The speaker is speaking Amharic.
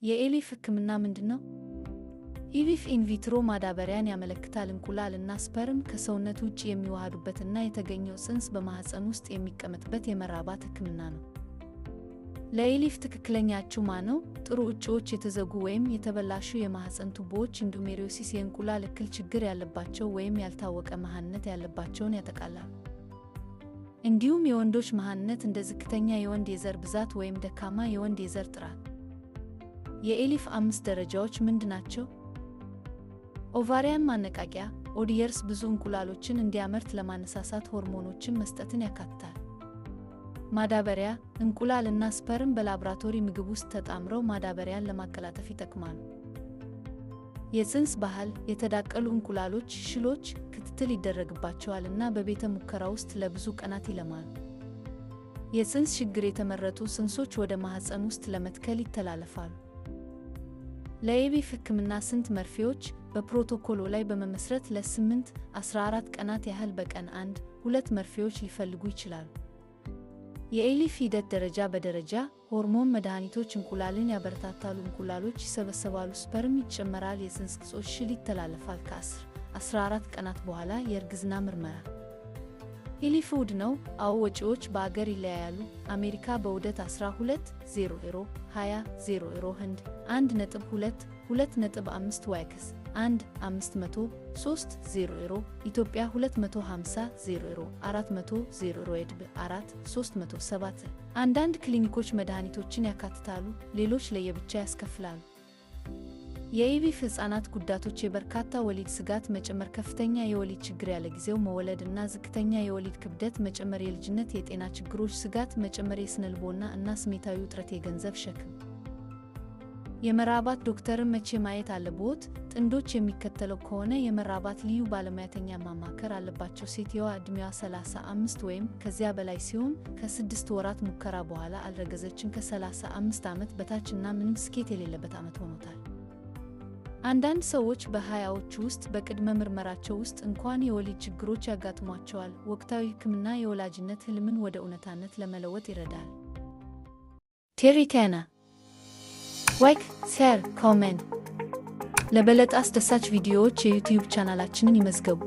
የኤሊፍ ህክምና ምንድነው? ኢቪፍ ኢንቪትሮ ማዳበሪያን ያመለክታል። እንቁላል እና ስፐርም ከሰውነት ውጭ የሚዋሃዱበትና የተገኘው ጽንስ በማህፀን ውስጥ የሚቀመጥበት የመራባት ህክምና ነው። ለኤሊፍ ትክክለኛ እጩ ማነው? ጥሩ እጩዎች የተዘጉ ወይም የተበላሹ የማህፀን ቱቦዎች ኢንዶሜትሪዮሲስ፣ የእንቁላል እክል ችግር ያለባቸው ወይም ያልታወቀ መሃንነት ያለባቸውን ያጠቃልላሉ። እንዲሁም የወንዶች መሃንነት እንደ ዝቅተኛ የወንድ የዘር ብዛት ወይም ደካማ የወንድ የዘር ጥራት። የኤሊፍ 5 ደረጃዎች ምንድናቸው? ኦቫሪያን ማነቃቂያ ኦዲየርስ ብዙ እንቁላሎችን እንዲያመርት ለማነሳሳት ሆርሞኖችን መስጠትን ያካትታል። ማዳበሪያ እንቁላል እና ስፐርም በላቦራቶሪ ምግብ ውስጥ ተጣምረው ማዳበሪያን ለማቀላጠፍ ይጠቅማሉ። የጽንስ ባህል የተዳቀሉ እንቁላሎች ሽሎች ክትትል ይደረግባቸዋል እና በቤተ ሙከራ ውስጥ ለብዙ ቀናት ይለማሉ። የጽንስ ችግር የተመረጡ ጽንሶች ወደ ማህፀን ውስጥ ለመትከል ይተላለፋሉ። ለኢቪፍ ህክምና ስንት መርፌዎች? በፕሮቶኮሉ ላይ በመመስረት ለ8-14 ቀናት ያህል በቀን 1-2 መርፌዎች ሊፈልጉ ይችላሉ። የኤሊፍ ሂደት ደረጃ በደረጃ ሆርሞን መድኃኒቶች እንቁላልን ያበረታታሉ። እንቁላሎች ይሰበሰባሉ፣ ስፐርም ይጨመራል፣ የጽንስ ቅጾች ሽል ይተላለፋል። ከ10-14 ቀናት በኋላ የእርግዝና ምርመራ። ኤሊፍ ውድ ነው? አዎ። ወጪዎች በአገር ይለያያሉ። አሜሪካ በውደት $12,000 $20,000 ህንድ 1.2-2.5 ዋይክስ 1,530 ኢትዮጵያ $250 $400 ኤድብ 4,307 አንዳንድ ክሊኒኮች መድኃኒቶችን ያካትታሉ፣ ሌሎች ለየብቻ ያስከፍላሉ። የኢቪፍ ሕፃናት ጉዳቶች የበርካታ ወሊድ ስጋት መጨመር፣ ከፍተኛ የወሊድ ችግር፣ ያለጊዜው መወለድ እና ዝቅተኛ የወሊድ ክብደት መጨመር፣ የልጅነት የጤና ችግሮች ስጋት መጨመር፣ የስነልቦና እና ስሜታዊ ውጥረት፣ የገንዘብ ሸክም። የመራባት ዶክተርን መቼ ማየት አለብዎት? ጥንዶች የሚከተለው ከሆነ የመራባት ልዩ ባለሙያተኛ ማማከር አለባቸው። ሴትየዋ ዕድሜዋ 35 ወይም ከዚያ በላይ ሲሆን ከ6 ወራት ሙከራ በኋላ አልረገዘችም። ከ35 ዓመት በታች እና ምንም ስኬት የሌለበት ዓመት ሆኖታል። አንዳንድ ሰዎች በ20ዎቹ ውስጥ በቅድመ ምርመራቸው ውስጥ እንኳን የወሊድ ችግሮች ያጋጥሟቸዋል። ወቅታዊ ህክምና የወላጅነት ህልምን ወደ እውነታነት ለመለወጥ ይረዳል። ቴሪ ኬና ላይክ፣ ሼር፣ ኮሜንት። ለበለጠ አስደሳች ቪዲዮዎች የዩቲዩብ ቻናላችንን ይመዝገቡ።